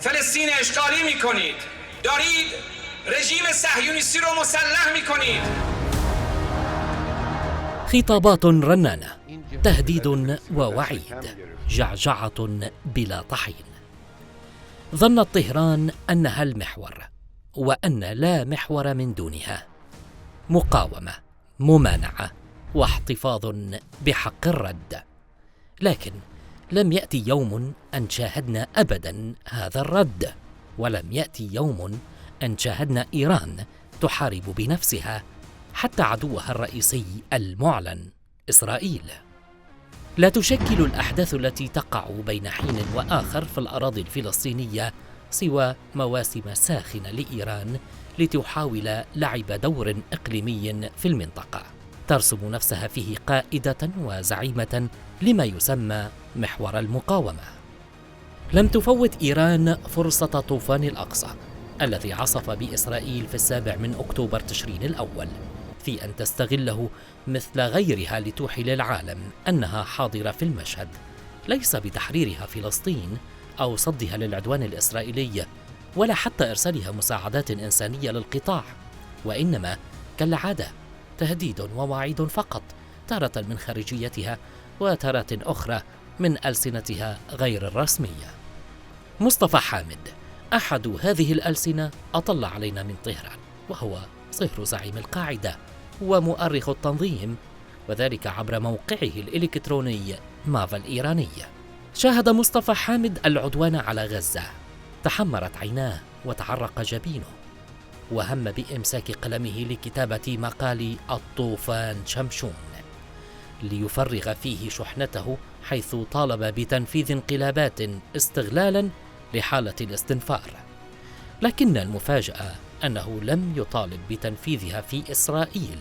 فلسطین اشغالی میکنید، دارید رژیم صهیونیستی رو مسلح میکنید. خطابات رنانة، تهديد ووعيد، جعجعة بلا طحين. ظنت طهران أنها المحور، وأن لا محور من دونها. مقاومة، ممانعة، واحتفاظ بحق الرد. لكن لم يأتي يوم أن شاهدنا أبدا هذا الرد، ولم يأتي يوم أن شاهدنا إيران تحارب بنفسها حتى عدوها الرئيسي المعلن إسرائيل. لا تشكل الأحداث التي تقع بين حين وآخر في الأراضي الفلسطينية سوى مواسم ساخنة لإيران لتحاول لعب دور إقليمي في المنطقة، ترسم نفسها فيه قائدة وزعيمة لما يسمى محور المقاومة. لم تفوت إيران فرصة طوفان الأقصى الذي عصف بإسرائيل في 7 أكتوبر تشرين الأول في أن تستغله مثل غيرها لتوحي للعالم أنها حاضرة في المشهد، ليس بتحريرها فلسطين أو صدها للعدوان الإسرائيلي ولا حتى إرسالها مساعدات إنسانية للقطاع، وإنما كالعادة تهديد ووعيد فقط، تارة من خارجيتها وتارة أخرى من ألسنتها غير الرسمية. مصطفى حامد أحد هذه الألسنة أطل علينا من طهران، وهو صهره زعيم القاعدة ومؤرخ التنظيم، وذلك عبر موقعه الإلكتروني مافا الإيرانية. شاهد مصطفى حامد العدوان على غزة، تحمرت عيناه وتعرق جبينه، وهم بإمساك قلمه لكتابة مقال الطوفان شمشون ليفرغ فيه شحنته، حيث طالب بتنفيذ انقلابات استغلالا لحالة الاستنفار. لكن المفاجأة أنه لم يطالب بتنفيذها في إسرائيل،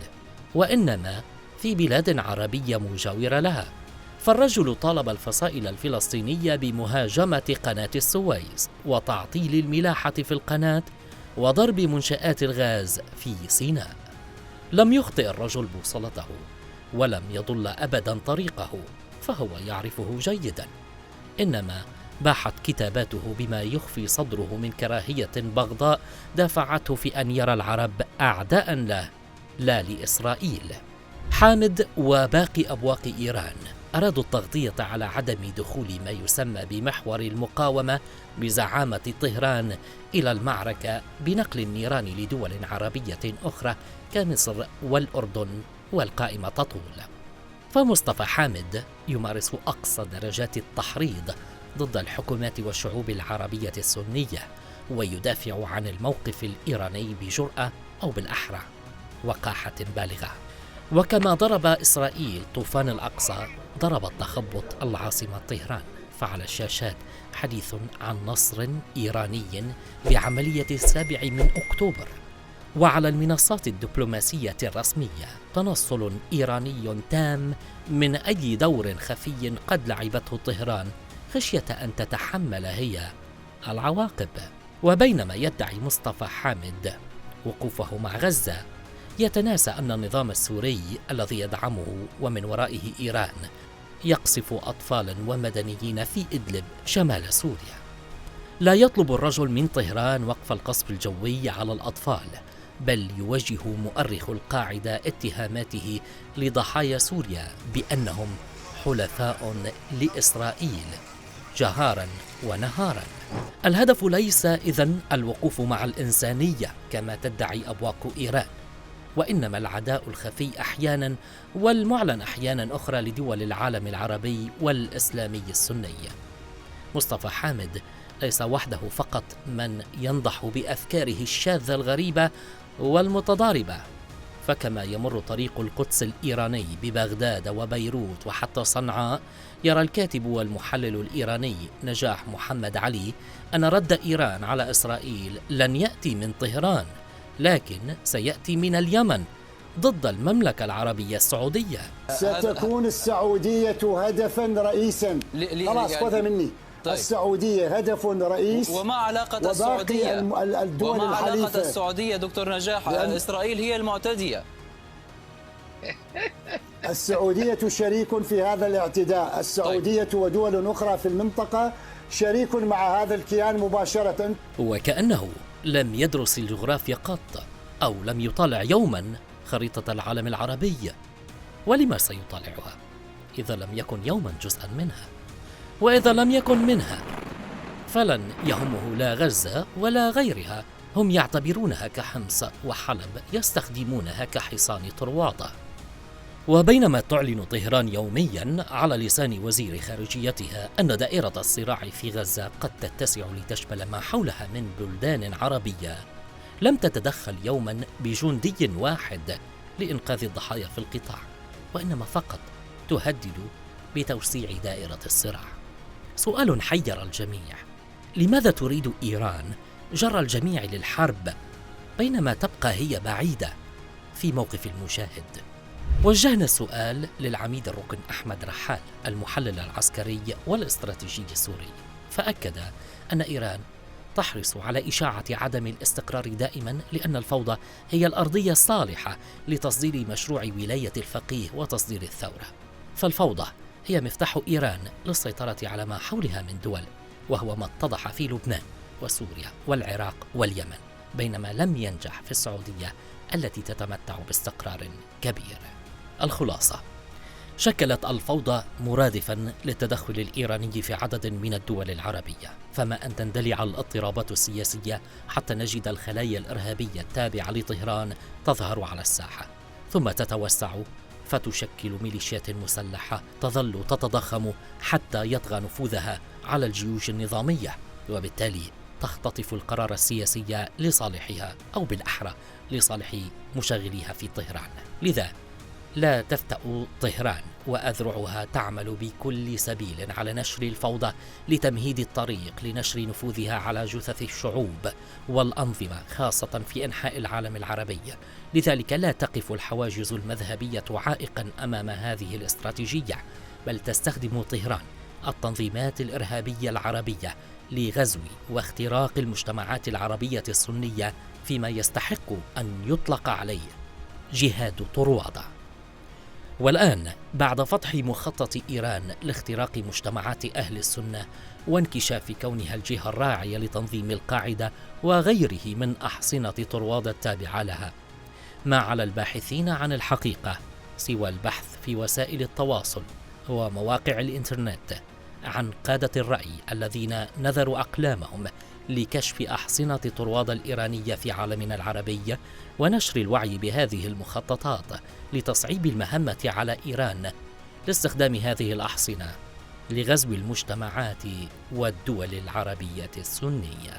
وإنما في بلاد عربية مجاورة لها، فالرجل طالب الفصائل الفلسطينية بمهاجمة قناة السويس وتعطيل الملاحة في القناة وضرب منشآت الغاز في سيناء. لم يخطئ الرجل بوصلته ولم يضل أبدا طريقه، فهو يعرفه جيدا، إنما باحت كتاباته بما يخفي صدره من كراهية بغضاء دافعته في أن يرى العرب أعداء له لا لإسرائيل. حامد وباقي أبواق إيران أرادوا التغطية على عدم دخول ما يسمى بمحور المقاومة بزعامة طهران إلى المعركة بنقل النيران لدول عربية أخرى كمصر والأردن، والقائمة تطول. فمصطفى حامد يمارس أقصى درجات التحريض ضد الحكومات والشعوب العربية السنية، ويدافع عن الموقف الإيراني بجرأة، أو بالأحرى وقاحة بالغة. وكما ضرب إسرائيل طوفان الأقصى، ضرب التخبط العاصمة طهران، فعلى الشاشات حديث عن نصر إيراني بعملية 7 أكتوبر، وعلى المنصات الدبلوماسية الرسمية تنصل إيراني تام من أي دور خفي قد لعبته طهران، خشية أن تتحمل هي العواقب. وبينما يدعي مصطفى حامد وقوفه مع غزة، يتناسى أن النظام السوري الذي يدعمه ومن ورائه إيران يقصف أطفالا ومدنيين في إدلب شمال سوريا. لا يطلب الرجل من طهران وقف القصف الجوي على الأطفال، بل يوجه مؤرخ القاعدة اتهاماته لضحايا سوريا بأنهم حلفاء لإسرائيل جهارا ونهارا. الهدف ليس إذن الوقوف مع الإنسانية كما تدعي أبواق إيران، وإنما العداء الخفي أحيانا والمعلن أحيانا أخرى لدول العالم العربي والإسلامي السني. مصطفى حامد ليس وحده فقط من ينضح بأفكاره الشاذة الغريبة والمتضاربة، فكما يمر طريق القدس الإيراني ببغداد وبيروت وحتى صنعاء، يرى الكاتب والمحلل الإيراني نجاح محمد علي أن رد إيران على إسرائيل لن يأتي من طهران، لكن سيأتي من اليمن ضد المملكة العربية السعودية. ستكون السعودية هدفا رئيسا. خلاص خذها مني. طيب. السعودية هدف رئيس. وما علاقة السعودية الدول وما الحليفة؟ علاقة السعودية دكتور نجاح؟ إسرائيل هي المعتدية. السعودية شريك في هذا الاعتداء، السعودية ودول أخرى في المنطقة شريك مع هذا الكيان مباشرة. وكأنه لم يدرس الجغرافيا قط، أو لم يطالع يوما خريطة العالم العربي. ولما سيطالعها إذا لم يكن يوما جزءا منها؟ وإذا لم يكن منها فلن يهمه لا غزة ولا غيرها، هم يعتبرونها كحمص وحلب، يستخدمونها كحصان طروادة. وبينما تعلن طهران يوميا على لسان وزير خارجيتها أن دائرة الصراع في غزة قد تتسع لتشمل ما حولها من بلدان عربية، لم تتدخل يوما بجندي واحد لإنقاذ الضحايا في القطاع، وإنما فقط تهدد بتوسيع دائرة الصراع. سؤال حير الجميع: لماذا تريد إيران جر الجميع للحرب بينما تبقى هي بعيدة في موقف المشاهد؟ وجهنا السؤال للعميد الركن أحمد رحال، المحلل العسكري والاستراتيجي السوري، فأكد أن إيران تحرص على إشاعة عدم الاستقرار دائما، لأن الفوضى هي الأرضية الصالحة لتصدير مشروع ولاية الفقيه وتصدير الثورة. فالفوضى هي مفتاح إيران للسيطرة على ما حولها من دول، وهو ما اتضح في لبنان وسوريا والعراق واليمن، بينما لم ينجح في السعودية التي تتمتع باستقرار كبير. الخلاصة: شكلت الفوضى مرادفا للتدخل الإيراني في عدد من الدول العربية، فما أن تندلع الاضطرابات السياسية حتى نجد الخلايا الإرهابية التابعة لطهران تظهر على الساحة، ثم تتوسع فتشكل ميليشيات مسلحة تظل تتضخم حتى يطغى نفوذها على الجيوش النظامية، وبالتالي تختطف القرار السياسي لصالحها، أو بالأحرى لصالح مشغليها في طهران. لذا لا تفتأ طهران وأذرعها تعمل بكل سبيل على نشر الفوضى لتمهيد الطريق لنشر نفوذها على جثث الشعوب والأنظمة، خاصة في أنحاء العالم العربي. لذلك لا تقف الحواجز المذهبية عائقا أمام هذه الاستراتيجية، بل تستخدم طهران التنظيمات الإرهابية العربية لغزو واختراق المجتمعات العربية السنية فيما يستحق أن يطلق عليه جهاد طروادة. والآن بعد فتح مخطط إيران لاختراق مجتمعات أهل السنة وانكشاف كونها الجهة الراعية لتنظيم القاعدة وغيره من أحصنة طروادة التابعة لها، ما على الباحثين عن الحقيقة سوى البحث في وسائل التواصل ومواقع الإنترنت عن قادة الرأي الذين نذروا أقلامهم لكشف أحصنة طروادة الإيرانية في عالمنا العربي ونشر الوعي بهذه المخططات لتصعيب المهمة على إيران لاستخدام هذه الأحصنة لغزو المجتمعات والدول العربية السنية.